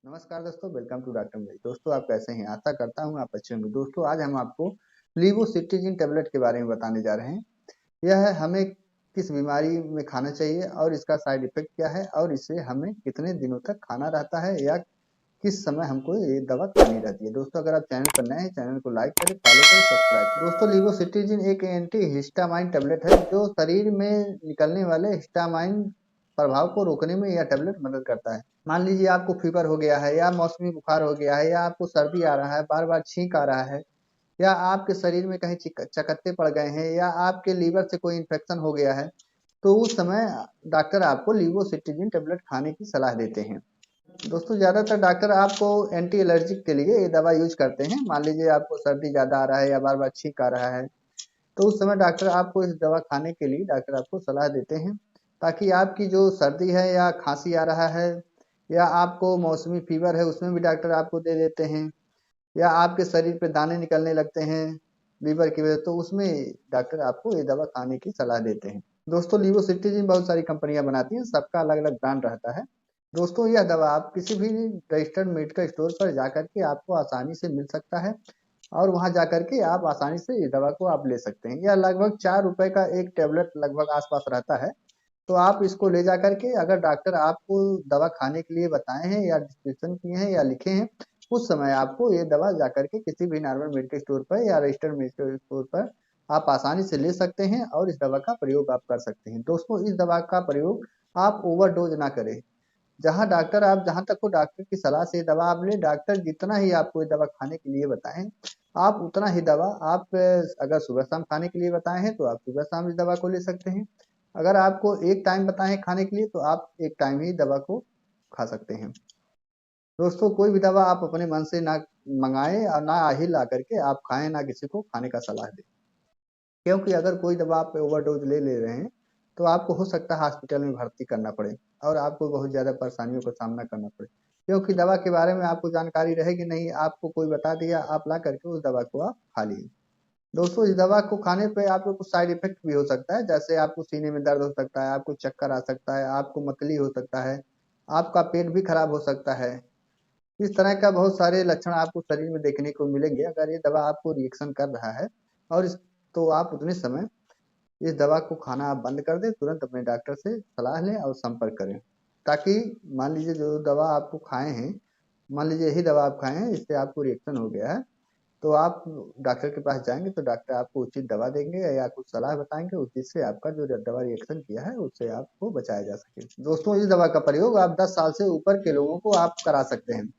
नमस्कार दोस्तों, welcome to doctor मेरी। दोस्तों, आप कैसे हैं? आशा करता हूं आप अच्छे होंगे। दोस्तों, आज हम आपको लीवोसिट्रिजिन टेबलेट के बारे में बताने जा रहे हैं। यह हमें किस बीमारी में खाना चाहिए और इसका साइड इफेक्ट क्या है और इसे हमें कितने दिनों तक खाना रहता है या किस समय हमको ये दवा खानी रहती है। दोस्तों, अगर आप चैनल पर नए हैं, चैनल को लाइक करें, फॉलो करें, सब्सक्राइब करें। दोस्तों, लीवोसिट्रिजिन एक एंटी हिस्टामाइन टेबलेट है जो शरीर में निकलने वाले हिस्टामाइन प्रभाव को रोकने में यह टेबलेट मदद करता है। मान लीजिए आपको फीवर हो गया है या मौसमी बुखार हो गया है या आपको सर्दी आ रहा है, बार बार छींक आ रहा है या आपके शरीर में कहीं चकत्ते पड़ गए हैं या आपके लीवर से कोई इन्फेक्शन हो गया है, तो उस समय डॉक्टर आपको लीवोसिट्रिजिन टेबलेट खाने की सलाह देते हैं। दोस्तों, ज़्यादातर डॉक्टर आपको एंटी एलर्जिक के लिए ये दवा यूज करते हैं। मान लीजिए आपको सर्दी ज़्यादा आ रहा है या बार बार छींक आ रहा है, तो उस समय डॉक्टर आपको इस दवा खाने के लिए डॉक्टर आपको सलाह देते हैं, ताकि आपकी जो सर्दी है या खांसी आ रहा है या आपको मौसमी फीवर है उसमें भी डॉक्टर आपको दे देते हैं, या आपके शरीर पे दाने निकलने लगते हैं लीवर की वजह, तो उसमें डॉक्टर आपको ये दवा खाने की सलाह देते हैं। दोस्तों, लीवोसिट्रिजिन बहुत सारी कंपनियां बनाती हैं, सबका अलग अलग ब्रांड रहता है। दोस्तों, यह दवा आप किसी भी रजिस्टर्ड मेडिकल स्टोर पर जाकर के आपको आसानी से मिल सकता है और वहां जाकर के आप आसानी से इस दवा को आप ले सकते हैं। यह लगभग 4 रुपए का एक टेबलेट लगभग आसपास रहता है। तो आप इसको ले जाकर के, अगर डॉक्टर आपको दवा खाने के लिए बताए हैं या डिस्क्रिप्शन किए हैं या लिखे हैं, उस समय आपको ये दवा जाकर के किसी भी नॉर्मल मेडिकल स्टोर पर या रजिस्टर्ड मेडिकल स्टोर पर आप आसानी से ले सकते हैं और इस दवा का प्रयोग आप कर सकते हैं। दोस्तों, इस दवा का प्रयोग आप ओवरडोज ना करें। जहाँ तक हो डॉक्टर की सलाह से दवा आप लें। डॉक्टर जितना ही आपको ये दवा खाने के लिए बताएं, आप उतना ही दवा आप अगर सुबह शाम खाने के लिए बताए हैं तो आप सुबह शाम इस दवा को ले सकते हैं। अगर आपको एक टाइम बताए हैं खाने के लिए तो आप एक टाइम ही दवा को खा सकते हैं। दोस्तों, कोई भी दवा आप अपने मन से ना मंगाएं और ना ही ला करके आप खाएं, ना किसी को खाने का सलाह दें। क्योंकि अगर कोई दवा आप ओवरडोज ले रहे हैं तो आपको हो सकता है हॉस्पिटल में भर्ती करना पड़े और आपको बहुत ज़्यादा परेशानियों का सामना करना पड़े, क्योंकि दवा के बारे में आपको जानकारी रहेगी नहीं, आपको कोई बता दिया, आप ला करके उस दवा को आप खा लिए। दोस्तों, इस दवा को खाने पे आपको कुछ साइड इफेक्ट भी हो सकता है, जैसे आपको सीने में दर्द हो सकता है, आपको चक्कर आ सकता है, आपको मतली हो सकता है, आपका पेट भी खराब हो सकता है। इस तरह का बहुत सारे लक्षण आपको शरीर में देखने को मिलेंगे अगर ये दवा आपको रिएक्शन कर रहा है। और इस तो आप उतने समय इस दवा को खाना आप बंद कर दें, तुरंत अपने डॉक्टर से सलाह लें और संपर्क करें, ताकि मान लीजिए जो दवा आपको खाए हैं, मान लीजिए यही दवा आप खाए हैं, इससे आपको रिएक्शन हो गया है, तो आप डॉक्टर के पास जाएंगे तो डॉक्टर आपको उचित दवा देंगे या कुछ सलाह बताएंगे उस जिससे आपका जो दवा रिएक्शन किया है उससे आपको बचाया जा सके। दोस्तों, इस दवा का प्रयोग आप 10 साल से ऊपर के लोगों को आप करा सकते हैं।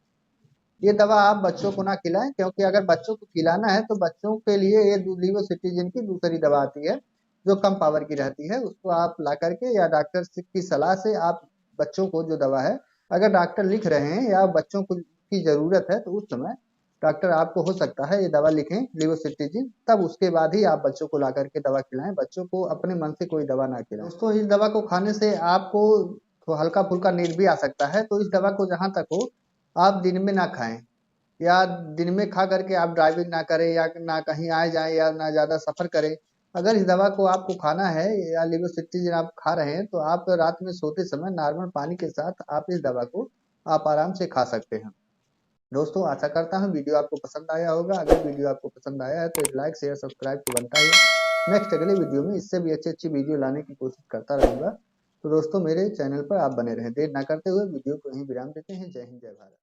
ये दवा आप बच्चों को ना खिलाएं, क्योंकि अगर बच्चों को खिलाना है तो बच्चों के लिए ये लीवोसिट्रिजिन की दूसरी दवा आती है जो कम पावर की रहती है, उसको आप ला करके या डॉक्टर की सलाह से आप बच्चों को जो दवा है, अगर डॉक्टर लिख रहे हैं या बच्चों को की जरूरत है, तो उस समय डॉक्टर आपको हो सकता है ये दवा लिखें लीवोसिट्रिजिन, तब उसके बाद ही आप बच्चों को ला करके दवा खिलाएं। बच्चों को अपने मन से कोई दवा ना खिलाएं। दोस्तों, इस दवा को खाने से आपको तो हल्का फुल्का नींद भी आ सकता है, तो इस दवा को जहां तक हो आप दिन में ना खाएं, या दिन में खा करके आप ड्राइविंग ना करें या ना कहीं आए जाएं या ना ज़्यादा सफ़र करें। अगर इस दवा को आपको खाना है या लीवोसिट्रिजिन आप खा रहे हैं तो आप रात में सोते समय नॉर्मल पानी के साथ आप इस दवा को आप आराम से खा सकते हैं। दोस्तों, आशा करता हूँ वीडियो आपको पसंद आया होगा। अगर वीडियो आपको पसंद आया है तो एक लाइक शेयर सब्सक्राइब तो बनता ही है। नेक्स्ट अगले वीडियो में इससे भी अच्छी अच्छी वीडियो लाने की कोशिश करता रहूँगा। तो दोस्तों, मेरे चैनल पर आप बने रहें। देर ना करते हुए वीडियो को यहीं विराम देते हैं। जय हिंद, जय भारत।